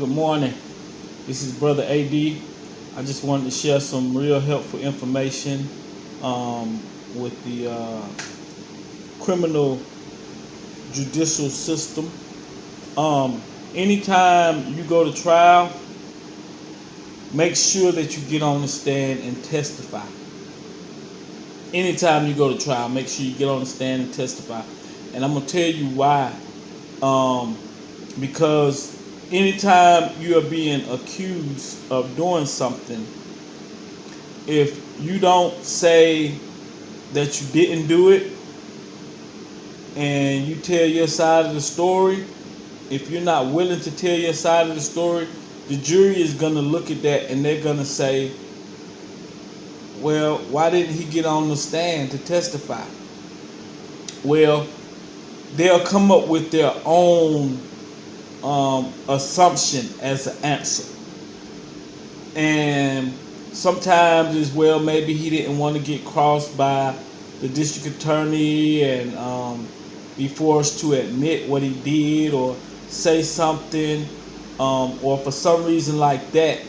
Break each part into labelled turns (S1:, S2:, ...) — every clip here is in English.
S1: Good morning. This is Brother AyDe. I just wanted to share some real helpful information with the criminal judicial system. Anytime you go to trial, make sure that you get on the stand and testify. Anytime you go to trial, make sure you get on the stand and testify. And I'm going to tell you why. Because anytime you are being accused of doing something, if you don't say that you didn't do it and you tell your side of the story, if you're not willing to tell your side of the story, the jury is going to look at that and they're going to say, well, why didn't he get on the stand to testify? Well, they'll come up with their own assumption as an answer. And sometimes as well, maybe he didn't want to get crossed by the district attorney and be forced to admit what he did or say something, or for some reason like that,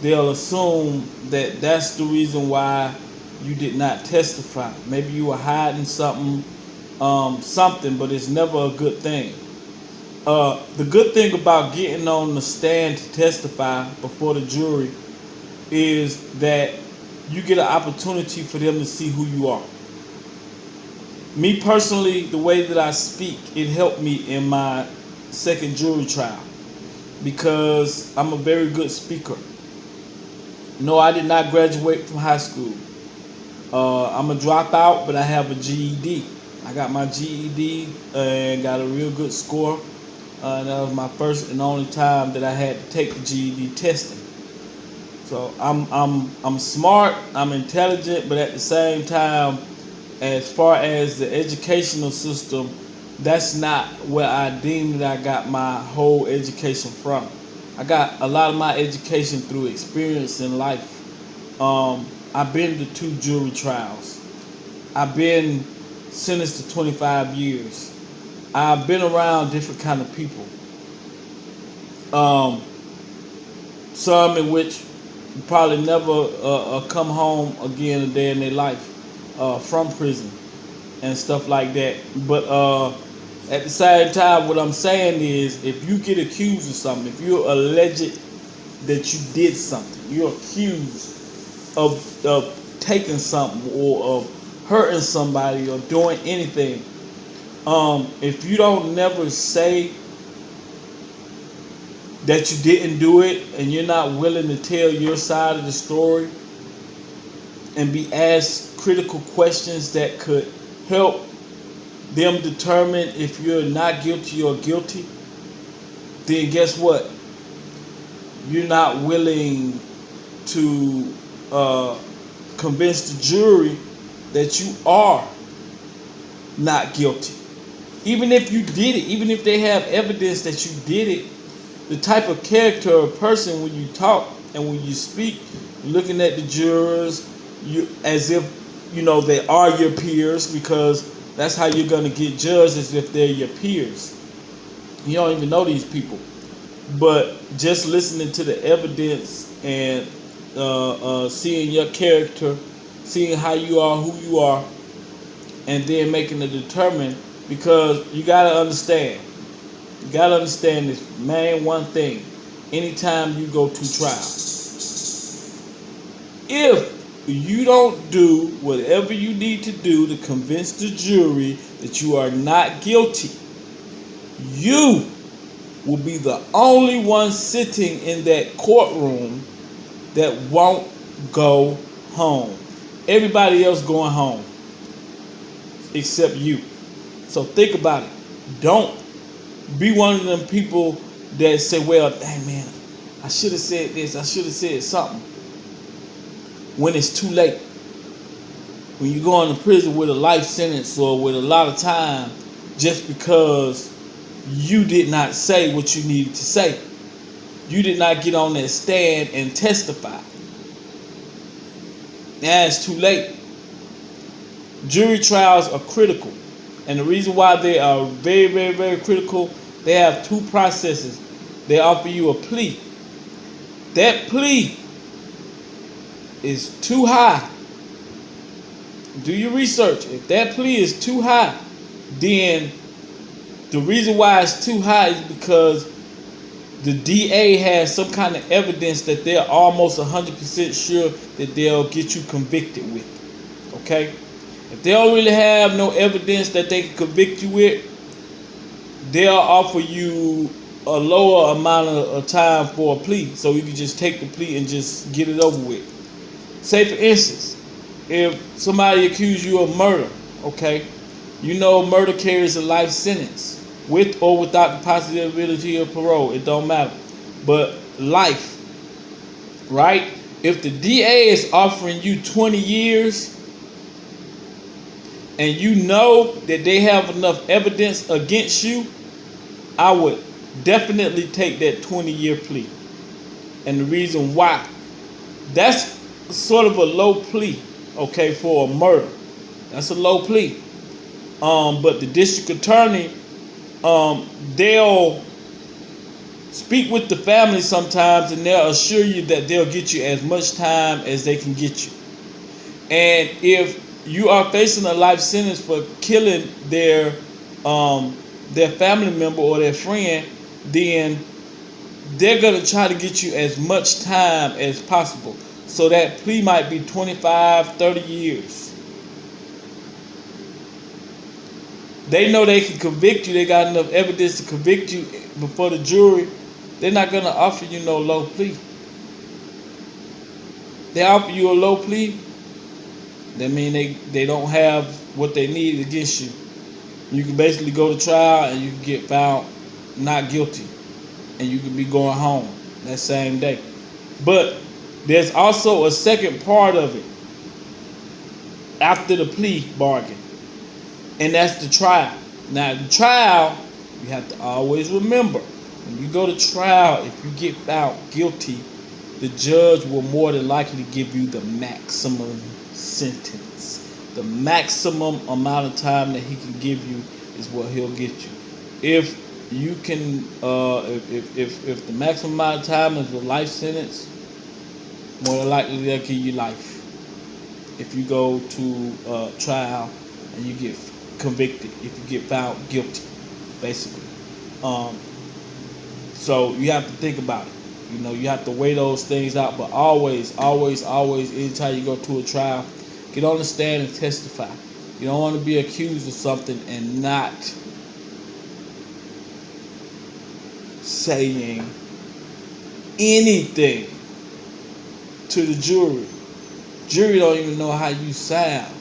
S1: they'll assume that that's the reason why you did not testify. Maybe you were hiding something, but it's never a good thing. The good thing about getting on the stand to testify before the jury is that you get an opportunity for them to see who you are. Me personally, the way that I speak, it helped me in my second jury trial because I'm a very good speaker. No, I did not graduate from high school. I'm a dropout, but I have a GED. I got my GED and got a real good score. That was my first and only time that I had to take the GED testing. So I'm smart, I'm intelligent, but at the same time, as far as the educational system, that's not where I deem that I got my whole education from. I got a lot of my education through experience in life. I've been to 2 jury trials. I've been sentenced to 25 years. I've been around different kind of people. Some in which probably never come home again a day in their life from prison and stuff like that. But at the same time, what I'm saying is, if you get accused of something, if you're alleged that you did something, you're accused of taking something or of hurting somebody or doing anything, if you don't never say that you didn't do it and you're not willing to tell your side of the story and be asked critical questions that could help them determine if you're not guilty or guilty, then guess what? You're not willing to convince the jury that you are not guilty. Even if you did it, even if they have evidence that you did it, the type of character or person when you talk and when you speak, looking at the jurors, you as if they are your peers, because that's how you're going to get judged, as if they're your peers. You don't even know these people, but just listening to the evidence and seeing your character, seeing how you are, who you are, and then making a determination. Because you gotta understand this main one thing. Anytime you go to trial, if you don't do whatever you need to do to convince the jury that you are not guilty, you will be the only one sitting in that courtroom that won't go home. Everybody else going home except you. So think about it. Don't be one of them people that say, well, hey man, I should have said this, I should have said something, when it's too late. When you go into prison with a life sentence or with a lot of time just because you did not say what you needed to say. You did not get on that stand and testify. Now it's too late. Jury trials are critical. And the reason why they are very, very, very critical, they have 2 processes. they offer you a plea. That plea is too high. Do your research. If that plea is too high, then the reason why it's too high is because the DA has some kind of evidence that they're almost 100% sure that they'll get you convicted with. Okay? If they don't really have no evidence that they can convict you with, they'll offer you a lower amount of time for a plea, so you can just take the plea and just get it over with. Say for instance, if somebody accused you of murder, okay, you know murder carries a life sentence, with or without the possibility of parole, it don't matter. But life, right? If the DA is offering you 20 years and you know that they have enough evidence against you, I would definitely take that 20-year plea. And the reason why, that's sort of a low plea, okay, for a murder. That's a low plea. But the district attorney, they'll speak with the family sometimes, and they'll assure you that they'll get you as much time as they can get you. And if you are facing a life sentence for killing their family member or their friend, then they're going to try to get you as much time as possible. So that plea might be 25, 30 years. They know they can convict you. They got enough evidence to convict you before the jury. They're not going to offer you no low plea. They offer you a low plea, that means they don't have what they need against you. You can basically go to trial and you can get found not guilty, and you can be going home that same day. But there's also a second part of it after the plea bargain, and that's the trial. Now, the trial, you have to always remember, when you go to trial, if you get found guilty, the judge will more than likely give you the maximum sentence. The maximum amount of time that he can give you is what he'll get you. If you can, if the maximum amount of time is a life sentence, more than likely they'll give you life. If you go to trial and you get convicted, if you get found guilty, basically. So you have to think about it. You know, you have to weigh those things out. But always, anytime you go to a trial, get on the stand and testify. You don't want to be accused of something and not saying anything to the jury. Jury don't even know how you sound.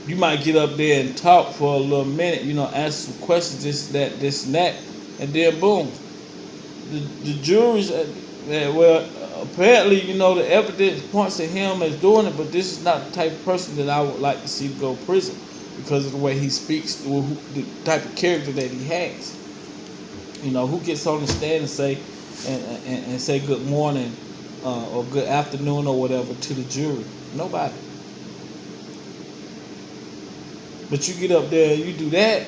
S1: You might get up there and talk for a little minute, you know, ask some questions, this, and that, and then boom. The jury's, well, apparently, you know, the evidence points to him as doing it, but this is not the type of person that I would like to see go to prison because of the way he speaks, or the type of character that he has. You know, who gets on the stand and say and say good morning or good afternoon or whatever to the jury? Nobody. But you get up there and you do that,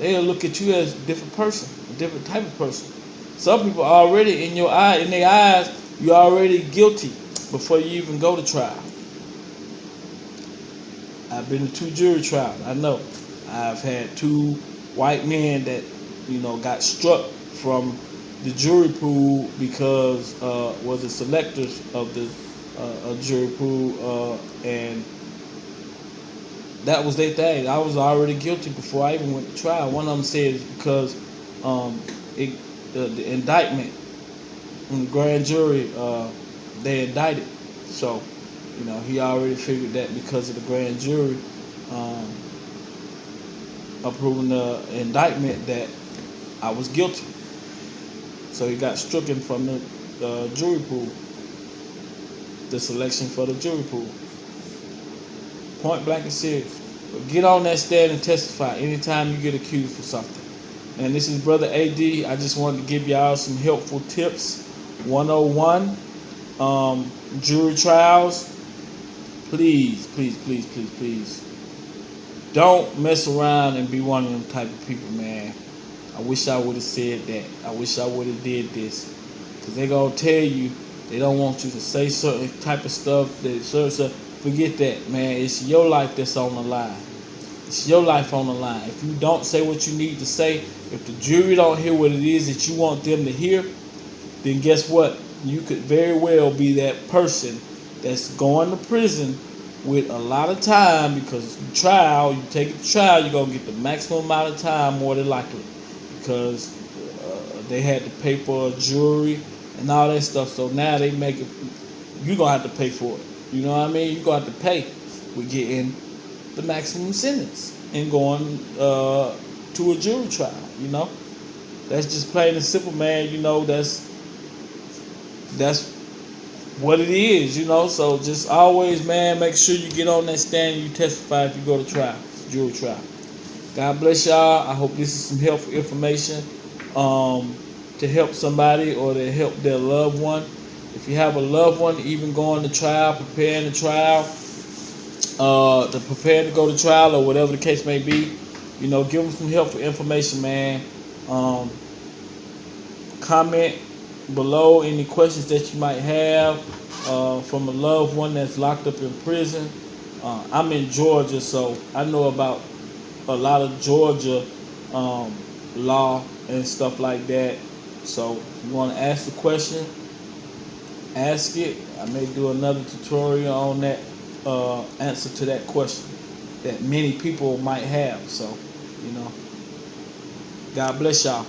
S1: they'll look at you as a different person, a different type of person. Some people are already in their eyes, you're already guilty before you even go to trial. I've been to 2 jury trials. I know. I've had 2 white men that, you know, got struck from the jury pool because were the selectors of the jury pool, and that was their thing. I was already guilty before I even went to trial. One of them said it's because the indictment in the grand jury, they indicted. So, you know, he already figured that because of the grand jury approving the indictment that I was guilty. So he got stricken from the jury pool, the selection for the jury pool. Point blank and serious. But get on that stand and testify anytime you get accused for something. And this is Brother AyDe. I just wanted to give y'all some helpful tips. 101, jury trials. Please don't mess around and be one of them type of people, man. I wish I would have said that. I wish I would have did this. Because they're going to tell you they don't want you to say certain type of stuff. Forget that, man. It's your life that's on the line. It's your life on the line. If you don't say what you need to say, if the jury don't hear what it is that you want them to hear, then guess what? You could very well be that person that's going to prison with a lot of time, because you take it to trial, you're going to get the maximum amount of time more than likely, because they had to pay for a jury and all that stuff. So now they make it, you're going to have to pay for it. You know what I mean? You're going to have to pay with getting the maximum sentence and going to a jury trial. You know, that's just plain and simple, man. You know, that's what it is, you know. So just always, man, make sure you get on that stand and you testify if you go to trial, jury trial. God bless y'all. I hope this is some helpful information to help somebody or to help their loved one. If you have a loved one, even going to trial, preparing to trial, to prepare to go to trial or whatever the case may be, you know, give them some helpful information, man. Comment below any questions that you might have from a loved one that's locked up in prison. I'm in Georgia, so I know about a lot of Georgia law and stuff like that. So if you want to ask the question, ask it. I may do another tutorial on that answer to that question that many people might have. So, you know, God bless y'all.